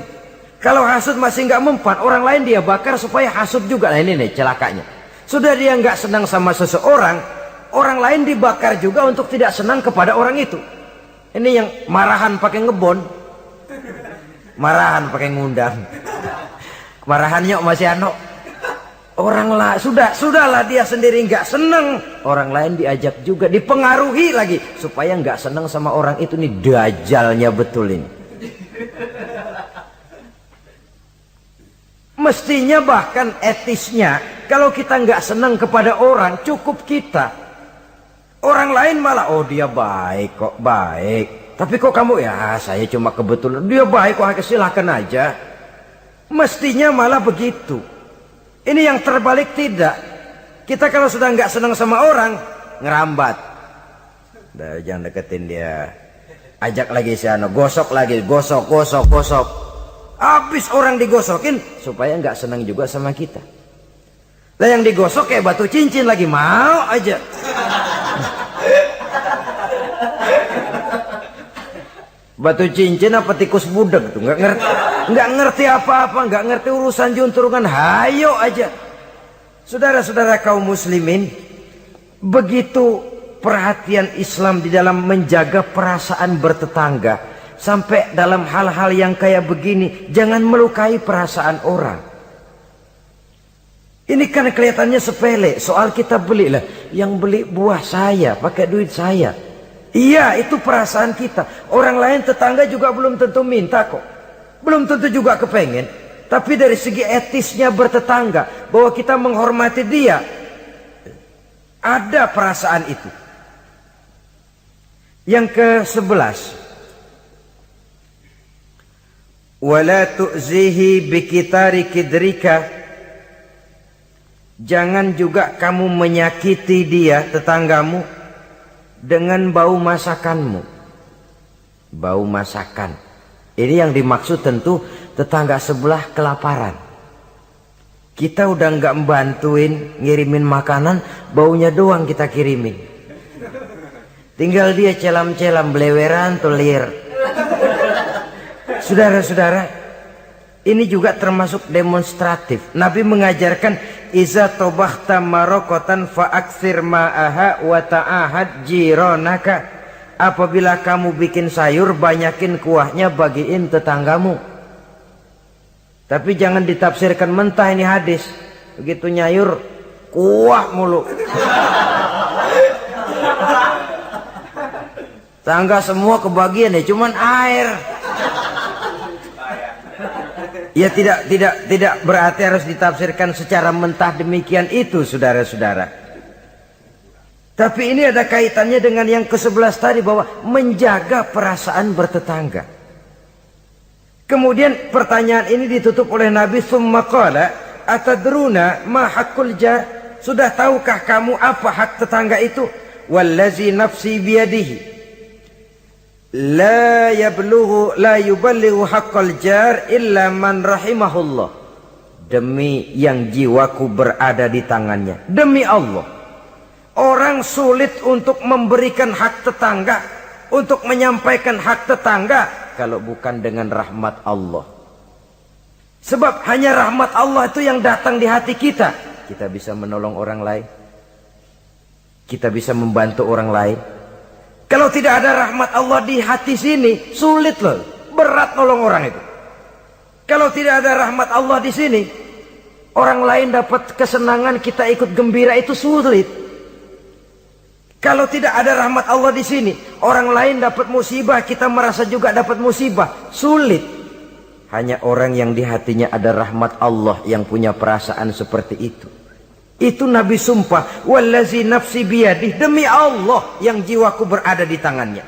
Kalau hasud masih nggak mempan, orang lain dia bakar supaya hasud juga. Nah ini nih celakanya. Sudah dia nggak senang sama seseorang, orang lain dibakar juga untuk tidak senang kepada orang itu. Ini yang marahan pakai ngebon, marahan pakai ngundang, marahannya masih ano. Orang lah sudahlah dia sendiri nggak senang, orang lain diajak juga, dipengaruhi lagi supaya nggak senang sama orang itu. Nih dajalnya betul ini. Mestinya bahkan etisnya, kalau kita nggak senang kepada orang, cukup kita. Orang lain malah, oh dia baik kok, baik. Tapi kok kamu, ya saya cuma kebetulan, dia baik kok, silahkan aja. Mestinya malah begitu. Ini yang terbalik tidak. Kita kalau sudah nggak senang sama orang, ngerambat. Udah, jangan deketin dia. Ajak lagi si ano, gosok lagi, gosok. Habis orang digosokin supaya nggak senang juga sama kita. Lah yang digosok kayak batu cincin lagi, mau aja. Batu cincin apa tikus budeg tuh, nggak ngerti apa-apa, nggak ngerti urusan junturungan, hayo aja. Saudara-saudara kaum muslimin, begitu perhatian Islam di dalam menjaga perasaan bertetangga, sampai dalam hal-hal yang kayak begini, jangan melukai perasaan orang. Ini kan kelihatannya sepele, soal kita beli lah, yang beli buah saya, pakai duit saya. Iya, itu perasaan kita. Orang lain tetangga juga belum tentu minta kok. Belum tentu juga kepengen. Tapi dari segi etisnya bertetangga, bahwa kita menghormati dia, ada perasaan itu. Yang ke-11, wala tu'zihi bikitari kidrika, jangan juga kamu menyakiti dia, tetanggamu, dengan bau masakanmu. Bau masakan ini yang dimaksud tentu tetangga sebelah kelaparan. Kita udah nggak membantuin ngirimin makanan, baunya doang kita kirimin. Tinggal dia celam-celam, beleweran tulir. Saudara-saudara, ini juga termasuk demonstratif. Nabi mengajarkan, iza tobakhta marokotan fa'aksir ma'aha wa ta'ahad jironaka. Apabila kamu bikin sayur, banyakin kuahnya, bagiin tetanggamu. Tapi jangan ditafsirkan mentah ini hadis. Begitu nyayur, kuah mulu. Tangga semua kebagian ya, cuman air. Ya tidak berarti harus ditafsirkan secara mentah demikian itu, saudara-saudara. Tapi ini ada kaitannya dengan yang ke-11 tadi, bahwa menjaga perasaan bertetangga. Kemudian pertanyaan ini ditutup oleh Nabi, "Tsumma qala atadruna ma haqqul jar?" Sudah tahukah kamu apa hak tetangga itu? "Wallazi nafsi biyadihi la yuballighu haqqal jar illa man rahimahullah." Demi yang jiwaku berada di tangannya, demi Allah, orang sulit untuk memberikan hak tetangga, untuk menyampaikan hak tetangga, kalau bukan dengan rahmat Allah. Sebab hanya rahmat Allah itu yang datang di hati kita. Kita bisa menolong orang lain, kita bisa membantu orang lain. Kalau tidak ada rahmat Allah di hati sini, sulit loh, berat nolong orang itu. Kalau tidak ada rahmat Allah di sini, orang lain dapat kesenangan, kita ikut gembira, itu sulit. Kalau tidak ada rahmat Allah di sini, orang lain dapat musibah, kita merasa juga dapat musibah, sulit. Hanya orang yang di hatinya ada rahmat Allah yang punya perasaan seperti itu. Itu Nabi sumpah, "Wallazi nafsi biyadih," demi Allah yang jiwaku berada di tangannya.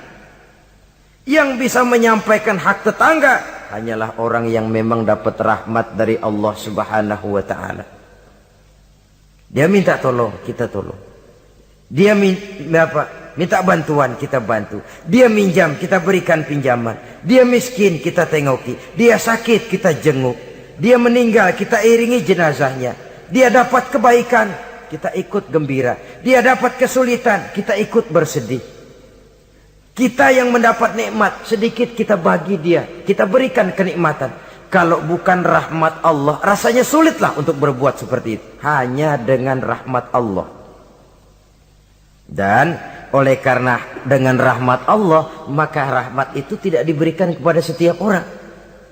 Yang bisa menyampaikan hak tetangga hanyalah orang yang memang dapat rahmat dari Allah Subhanahu wa ta'ala. Dia minta tolong, kita tolong. Dia minta bantuan, kita bantu. Dia minjam, kita berikan pinjaman. Dia miskin, kita tengoki. Dia sakit, kita jenguk. Dia meninggal, kita iringi jenazahnya. Dia dapat kebaikan, kita ikut gembira. Dia dapat kesulitan, kita ikut bersedih. Kita yang mendapat nikmat, sedikit kita bagi dia, kita berikan kenikmatan. Kalau bukan rahmat Allah, rasanya sulitlah untuk berbuat seperti itu. Hanya dengan rahmat Allah. Dan oleh karena dengan rahmat Allah, maka rahmat itu tidak diberikan kepada setiap orang.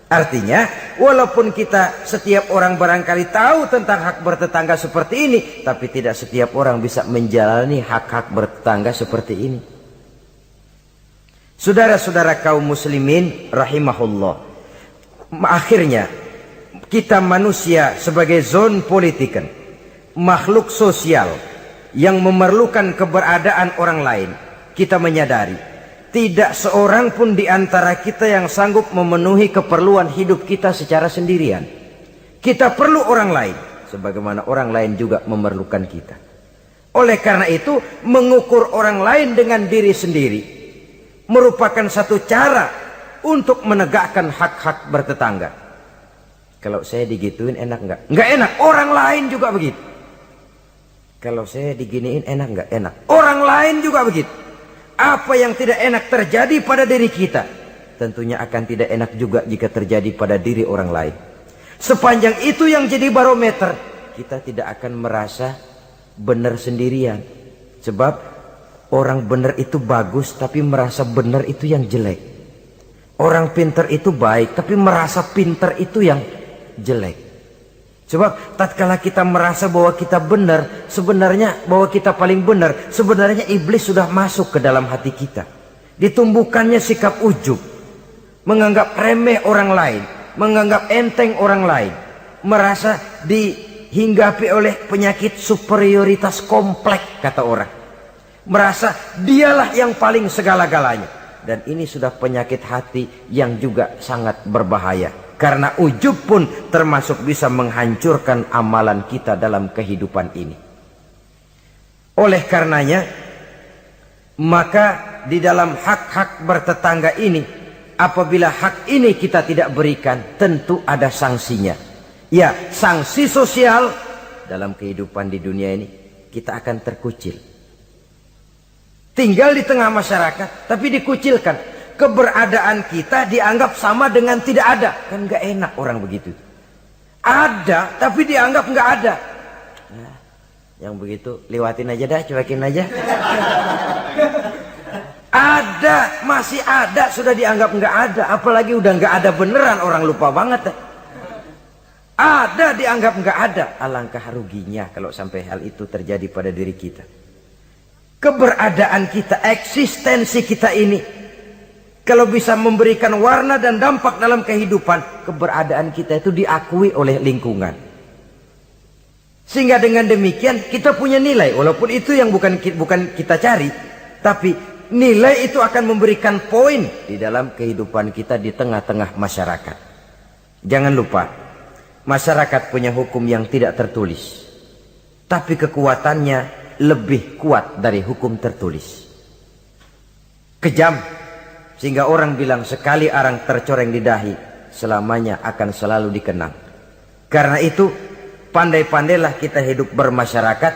Artinya, walaupun kita setiap orang barangkali tahu tentang hak bertetangga seperti ini, tapi tidak setiap orang bisa menjalani hak-hak bertetangga seperti ini. Saudara-saudara kaum muslimin rahimahullah, akhirnya kita manusia sebagai zon politiken, makhluk sosial yang memerlukan keberadaan orang lain, kita menyadari tidak seorang pun di antara kita yang sanggup memenuhi keperluan hidup kita secara sendirian. Kita perlu orang lain, sebagaimana orang lain juga memerlukan kita. Oleh karena itu, mengukur orang lain dengan diri sendiri merupakan satu cara untuk menegakkan hak-hak bertetangga. Kalau saya digituin enak nggak? Nggak enak. Orang lain juga begitu. Kalau saya diginiin enak nggak? Enak. Orang lain juga begitu. Apa yang tidak enak terjadi pada diri kita, tentunya akan tidak enak juga jika terjadi pada diri orang lain. Sepanjang itu yang jadi barometer, kita tidak akan merasa benar sendirian. Sebab orang benar itu bagus, tapi merasa benar itu yang jelek. Orang pintar itu baik, tapi merasa pintar itu yang jelek. Sebab tatkala kita merasa bahwa kita benar, sebenarnya bahwa kita paling benar, sebenarnya iblis sudah masuk ke dalam hati kita. Ditumbuhkannya sikap ujub, menganggap remeh orang lain, menganggap enteng orang lain, merasa dihinggapi oleh penyakit superioritas kompleks, kata orang. Merasa dialah yang paling segala-galanya. Dan ini sudah penyakit hati yang juga sangat berbahaya. Karena ujub pun termasuk bisa menghancurkan amalan kita dalam kehidupan ini. Oleh karenanya, maka di dalam hak-hak bertetangga ini, apabila hak ini kita tidak berikan, tentu ada sanksinya. Ya, sanksi sosial dalam kehidupan di dunia ini, kita akan terkucil. Tinggal di tengah masyarakat, tapi dikucilkan. Keberadaan kita dianggap sama dengan tidak ada. Kan gak enak orang begitu. Ada, tapi dianggap gak ada. Nah, yang begitu lewatin aja dah, cuekin aja. Ada, masih ada, sudah dianggap gak ada. Apalagi udah gak ada beneran, orang lupa banget. Ada dianggap gak ada. Alangkah ruginya kalau sampai hal itu terjadi pada diri kita. Keberadaan kita, eksistensi kita ini Kalau bisa memberikan warna dan dampak dalam kehidupan, keberadaan kita itu diakui oleh lingkungan. Sehingga dengan demikian kita punya nilai, walaupun itu yang bukan kita cari, tapi nilai itu akan memberikan poin di dalam kehidupan kita di tengah-tengah masyarakat. Jangan lupa, masyarakat punya hukum yang tidak tertulis, tapi kekuatannya lebih kuat dari hukum tertulis. Kejam, sehingga orang bilang sekali arang tercoreng di dahi, selamanya akan selalu dikenang. Karena itu, pandai-pandailah kita hidup bermasyarakat,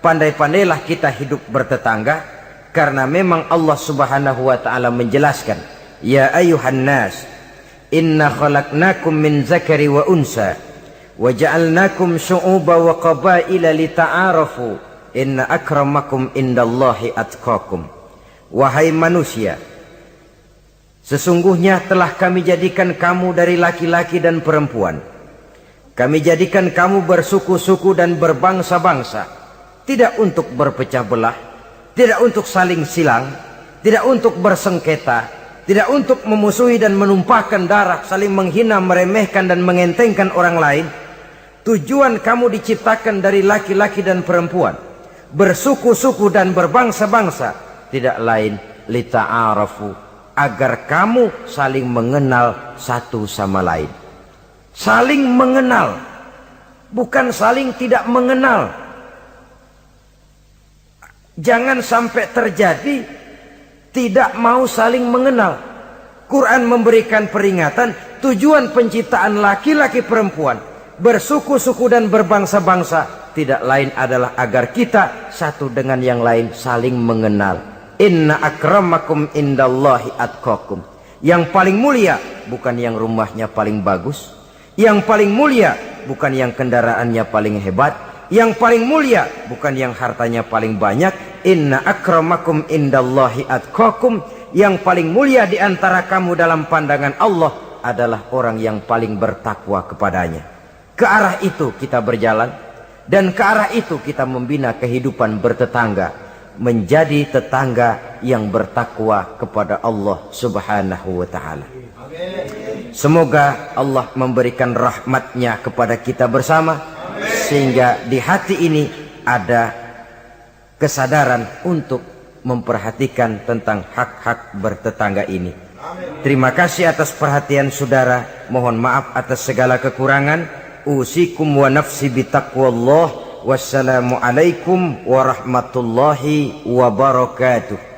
pandai-pandailah kita hidup bertetangga, karena memang Allah Subhanahu wa ta'ala menjelaskan, ya ayuhan nas, inna khalaqnakum min zakari wa unsa, wa ja'alnakum syu'uba wa qabaila lita'arafu, inna akramakum indallahi atqakum. Wahai manusia, sesungguhnya telah kami jadikan kamu dari laki-laki dan perempuan. Kami jadikan kamu bersuku-suku dan berbangsa-bangsa, tidak untuk berpecah belah, tidak untuk saling silang, tidak untuk bersengketa, tidak untuk memusuhi dan menumpahkan darah, saling menghina, meremehkan dan mengentengkan orang lain. Tujuan kamu diciptakan dari laki-laki dan perempuan, bersuku-suku dan berbangsa-bangsa, tidak lain lita'arafu, agar kamu saling mengenal satu sama lain. Saling mengenal, bukan saling tidak mengenal. Jangan sampai terjadi tidak mau saling mengenal. Quran memberikan peringatan, tujuan penciptaan laki-laki perempuan, bersuku-suku dan berbangsa-bangsa, tidak lain adalah agar kita satu dengan yang lain saling mengenal. Inna akramakum indallahi atqakum. Yang paling mulia bukan yang rumahnya paling bagus, yang paling mulia bukan yang kendaraannya paling hebat, yang paling mulia bukan yang hartanya paling banyak. Inna akramakum indallahi atqakum. Yang paling mulia di antara kamu dalam pandangan Allah adalah orang yang paling bertakwa kepadanya. Ke arah itu kita berjalan, dan ke arah itu kita membina kehidupan bertetangga, menjadi tetangga yang bertakwa kepada Allah Subhanahu wa ta'ala. Semoga Allah memberikan rahmatnya kepada kita bersama, sehingga di hati ini ada kesadaran untuk memperhatikan tentang hak-hak bertetangga ini. Terima kasih atas perhatian saudara. Mohon maaf atas segala kekurangan. Usikum wa nafsi bitaqwallah. Wassalamualaikum warahmatullahi wabarakatuh.